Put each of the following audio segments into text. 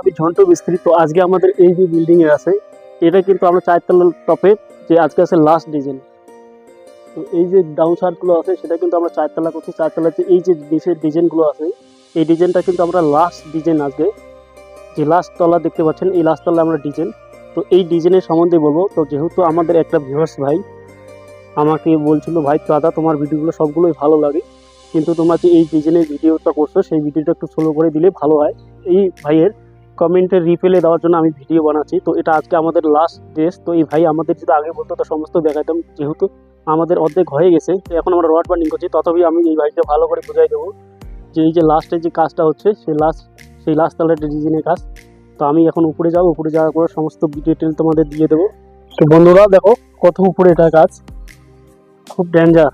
আমি ঝন্টু মিস্ত্রি। তো আজকে আমাদের এই যে বিল্ডিং এ আছে, এটা কিন্তু আমরা 4 তলার টপে যে আজকে আছে লাস্ট ডিজাইন। তো এই যে ডাউন শার্ট গুলো আছে সেটা কিন্তু আমরা 4 তলা করছি। 4 তলার যে এই যে নিচের ডিজাইন গুলো আছে, এই ডিজাইনটা কিন্তু আমরা লাস্ট ডিজাইন আজকে যে লাস্ট তলা দেখতে পাচ্ছেন, এই লাস্ট তলা আমরা ডিজাইন। তো এই ডিজাইনের সম্বন্ধে বলবো। তো যেহেতু আমাদের একটা ভিউয়ার্স ভাই আমাকে বলছিল, ভাই দাদা তোমার ভিডিওগুলো সবগুলোই ভালো লাগে, কিন্তু তোমরা যে এই ডিজাইনের ভিডিওটা করছো সেই ভিডিওটা একটু স্লো করে দিলে ভালো হয়। এই ভাইয়ের কমেন্টের রিপ্লে দেওয়ার জন্য আমি ভিডিও বানাচ্ছি। তো এটা আজকে আমাদের লাস্ট ড্রেস। তো এই ভাই আমাদের যদি আগে বলতো তো সমস্ত দেখাতাম, যেহেতু আমাদের অর্ধেক হয়ে গেছে, তো এখন আমরা রড বার্নিং করছি। তথাপি আমি এই ভাইকে ভালো করে বুঝাই দেবো যে এই যে লাস্টের যে কাজটা হচ্ছে সেই লাস্ট তালের ডিজাইনের কাজ। তো আমি এখন উপরে যাবো, উপরে যাওয়ার পরে সমস্ত ডিটেল তোমাদের দিয়ে দেবো। তো বন্ধুরা দেখো কত উপরে এটা কাজ, খুব ডেঞ্জার।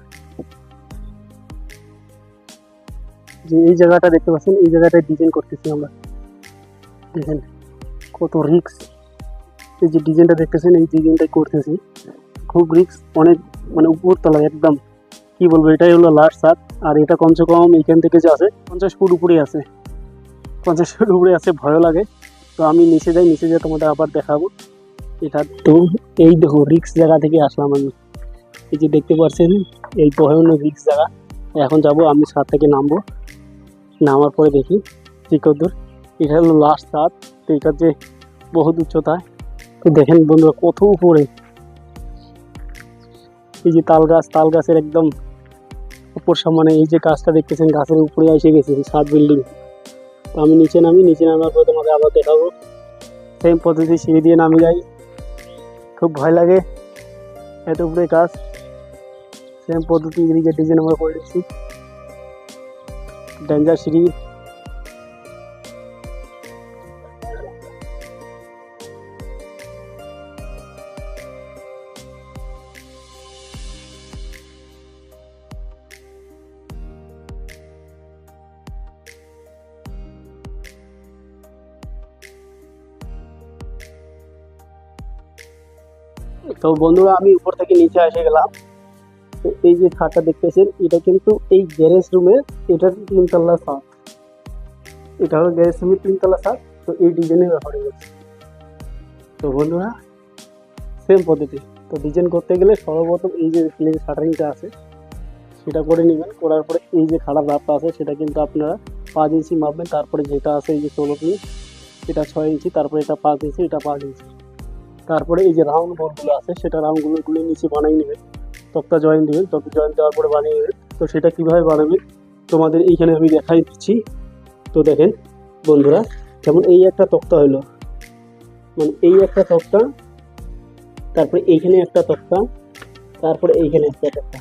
যে এই জায়গাটা দেখতে পাচ্ছেন, এই জায়গাটায় ডিজাইন করতেছি আমরা। দেখেন কত রিক্স। এই যে ডিজাইনটা দেখতেছেন, এই ডিজাইনটাই করতেছি, খুব রিক্স অনেক, মানে উপর তলা একদম কি বলবো। এটাই হলো লাস্ট সাত। আর এটা কমসে কম এখান থেকে যে আছে 50 ফুট উপরে আছে, 50 ফুট উপরে আছে, ভয় লাগে। তো আমি নিচে যাই, নিচে যেয়ে তোমাদের আবার দেখাবো এটা। তো এই দেখো রিক্স জায়গা থেকে আসলাম আমি। এই যে দেখতে পাচ্ছেন এই ভয়ানক রিক্স জায়গা। এখন যাব আমি ছাদ থেকে নামবো, নামার পরে দেখি কি কদ্দূর। এটা হলো লাস্ট ছাদ। তো এটা যে বহুত উচ্চতায়। তো দেখেন বন্ধুরা কত উপরে। এই যে তাল গাছের একদম উপর সমানে এই যে গাছটা দেখতেছেন, গাছের উপরে এসে গেছে ছাদ বিল্ডিং। তো আমি নিচে নামি, নিচে নামার পরে তোমাদের আবার দেখাবো। সেম পদ্ধতি সিঁড়ি দিয়ে নামি যাই, খুব ভয় লাগে এত উপরে কাজ। সেম পদ্ধতি এদিকে ডিজাইন আমরা করে দিচ্ছি, ডেঞ্জার সিঁড়ি। তো বন্ধুরা আমি উপর থেকে নিচে এসে গেলাম। তো এই যে ছাদটা দেখতেছেন, এটা কিন্তু এই গ্যারেজ রুমের, এটা 3 তলা ছাদ। এটা হলো গ্যারেজ রুমের 3 তলা ছাদ। তো এই ডিজাইনের ব্যাপারে বলছি। তো বন্ধুরা সেম পদ্ধতি। তো ডিজাইন করতে গেলে সর্বপ্রথম এই যে শাটারিংটা আছে সেটা করে নেবেন। করার পরে এই যে খারাপ রাস্তা আছে সেটা কিন্তু আপনারা 5 ইঞ্চি মাপবেন। তারপরে যেটা আছে এই যে 16 পিস, এটা 6 ইঞ্চি, তারপরে এটা 5 ইঞ্চি, এটা 5 ইঞ্চি। তারপরে এই যে রাউন্ড বোর্ডগুলো আছে সেটা রাউন্ডগুলো নিচে বানিয়ে নেবেন, তক্তা জয়েন দেবেন, তক্তা জয়েন দেওয়ার পরে বানিয়ে নেবেন। তো সেটা কীভাবে বানাবেন তোমাদের এইখানে আমি দেখাই দিচ্ছি। তো দেখেন বন্ধুরা, যেমন এই একটা তক্তা হলো, মানে এই একটা তক্তা, তারপরে এইখানে একটা তক্তা, তারপরে এইখানে একটা তক্তা।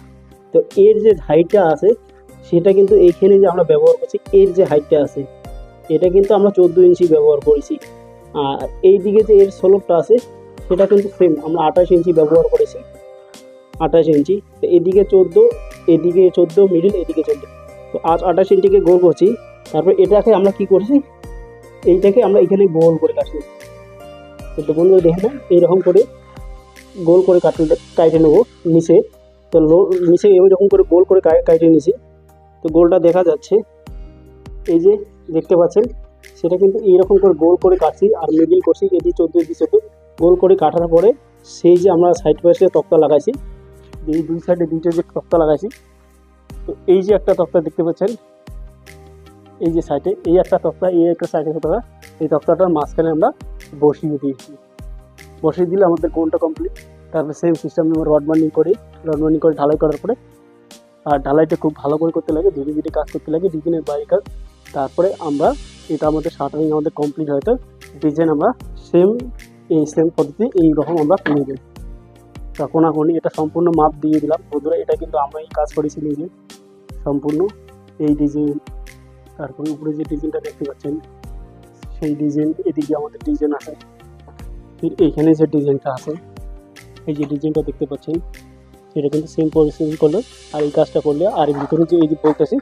তো এর যে হাইটটা আছে সেটা কিন্তু এইখানে যে আমরা ব্যবহার করছি, এর যে হাইটটা আছে এটা কিন্তু আমরা 14 ইঞ্চি ব্যবহার করেছি। আর এই দিকে যে এর স্লোপটা আছে সেটা কিন্তু সেম আমরা 28 ইঞ্চি ব্যবহার করেছি, 28 ইঞ্চি। তো এদিকে 14, এদিকে 14 মিডিল, এদিকে 14। তো আজ 28 ইঞ্চিকে গোল করছি। তারপর এটাকে আমরা কি করছি, এইটাকে আমরা এখানে গোল করে কাটছি। তো বন্ধুরা দেখেন না, এইরকম করে গোল করে কাটে নেবো নিচে। তো নিচে এইরকম করে গোল করে কাটে নিছি। তো গোলটা দেখা যাচ্ছে, এই যে দেখতে পাচ্ছেন, সেটা কিন্তু এইরকম করে গোল করে কাটছি আর মিডিল করছি, এদি 14 এদি 14 গোল করে কাটার পরে সেই যে আমরা সাইড পাশে তক্তা লাগাইছি, এই দুই সাইডে দুইটা যে তক্তা লাগাইছি। তো এই যে একটা তক্তা দেখতে পাচ্ছেন, এই যে সাইডে এই একটা তক্তা, এই একটা সাইডে তক্তা, এই তক্তাটার মাঝখানে আমরা বসিয়ে দিয়েছি। বসিয়ে দিলে আমাদের গোলটা কমপ্লিট। তারপরে সেম সিস্টেম আমরা রড বার্নিং করে ঢালাই করার পরে, আর ঢালাইটা খুব ভালো করে করতে লাগে, ধীরে ধীরে কাজ করতে লাগে, ডিজাইনের বাইরে কাজ। তারপরে আমরা এটা আমাদের শাটারিং আমাদের কমপ্লিট হয়তো ডিজাইন আমরা সেম পদ্ধতি এইরকম আমরা কিনে দিই। কোনাকুনি এটা সম্পূর্ণ মাপ দিয়ে দিলাম বন্ধুরা। এটা কিন্তু আমরা এই কাজ করেছি নিজে সম্পূর্ণ এই ডিজাইন। তারপরে উপরে যে ডিজাইনটা দেখতে পাচ্ছেন সেই ডিজাইন, এদিকে আমাদের ডিজাইন আছে, এইখানে যে ডিজাইনটা আছে, এই যে ডিজাইনটা দেখতে পাচ্ছেন, এটা কিন্তু সেম পরিস্থিতি করলে আর এই কাজটা করলে আর এর ভিতরে যে এই যে বলতেছি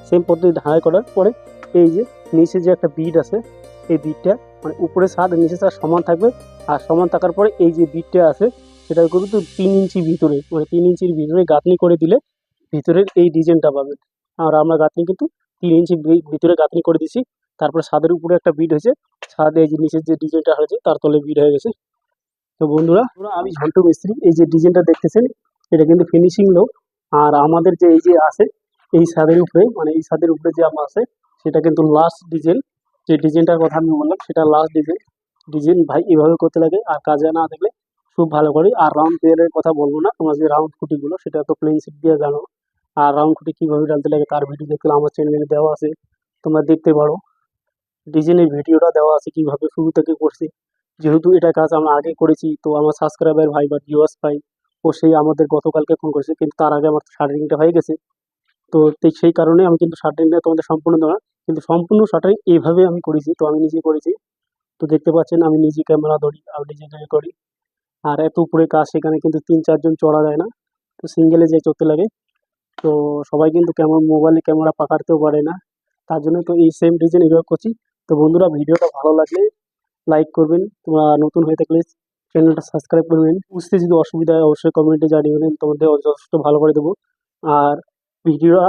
সেম পদ্ধতি ঢালাই করার পরে এই যে নিচে যে একটা বিট আছে, এই বিটটা মানে উপরে ছাদ নিচে ছাদ সমান থাকবে। আর সমান থাকার পরে এই যে বিটটা আছে সেটা কিন্তু 3 ইঞ্চি ভিতরে, মানে 3 ইঞ্চির ভিতরে গাঁথনি করে দিলে ভিতরের এই ডিজাইনটা পাবেন। আর আমরা গাঁথনি কিন্তু 3 ইঞ্চি ভিতরে গাঁথনি করে দিছি। তারপরে ছাদের উপরে একটা বিট হয়েছে, ছাদে এই যে নিচের যে ডিজাইনটা হয়েছে তার তলে বিট হয়ে গেছে। তো বন্ধুরা, আমি ঝন্টু মিস্ত্রি। এই যে ডিজাইনটা দেখতেছেন এটা কিন্তু ফিনিশিং লোক। আর আমাদের যে এই যে আছে এই ছাদের উপরে, মানে এই ছাদের উপরে যে আমার আছে সেটা কিন্তু লাস্ট ডিজাইন। যে ডিজাইনটার কথা আমি বললাম সেটা লাস্ট ডিজাইন। ডিজাইন ভাই এভাবে করতে লাগে, আর কাজে না দেখলে খুব ভালো করে। আর রাউন্ড পেয়ারের কথা বলবো না, তোমার যে রাউন্ড খুঁটিগুলো সেটা তো প্লেন সিট দিয়ে জানো। আর রাউন্ড খুঁটি কিভাবে ডালতে লাগে তার ভিডিও দেখলে আমার চ্যানেলে দেওয়া আছে, তোমরা দেখতে পারো। ডিজাইনের ভিডিওটা দেওয়া আছে কিভাবে শুরু থেকে করছি। যেহেতু এটা কাজ আমরা আগে করেছি, তো আমার সাবস্ক্রাইবার ভাই বা ভিউয়ার্স ভাই ও সেই আমাদের গতকালকে ফোন করেছে, কিন্তু তার আগে আমার শাটারিংটা হয়ে গেছে। তো সেই কারণে আমি কিন্তু শাটারিংটা তোমাদের সম্পূর্ণ দেওয়া, কিন্তু সম্পূর্ণ শাটারিং এইভাবে আমি করেছি। তো আমি নিজে করেছি, তো দেখতে পাচ্ছেন আমি নিজে ক্যামেরা ধরি আর নিজে তৈরি করি। আর এত উপরে কাজ সেখানে কিন্তু ৩-৪ জন চড়া যায় না, তো সিঙ্গেলে যে চড়তে লাগে। তো সবাই কিন্তু কেমন মোবাইলে ক্যামেরা পাকাতেও পারে না, তার জন্য তো এই সেম ডিজাইন এভাবে করছি। তো বন্ধুরা, ভিডিওটা ভালো লাগলে লাইক করবেন, তোমরা নতুন হয়ে থাকলে চ্যানেলটা সাবস্ক্রাইব করবেন। বুঝতে যদি অসুবিধা হয় অবশ্যই কমেন্টে জানিয়ে তোমাদের যথেষ্ট ভালো করে দেবো। আর ভিডিওটা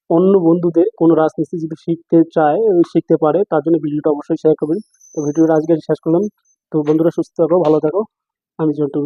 অন্য বন্ধুদের কোনো রাজমিস্ত্রি যদি শিখতে চায় শিখতে পারে, তার জন্য ভিডিওটা অবশ্যই শেয়ার করবেন। তো ভিডিওটা আজকে শেষ করলাম। তো বন্ধুরা, সুস্থ থাকো, ভালো থাকো। আমি জন্টু।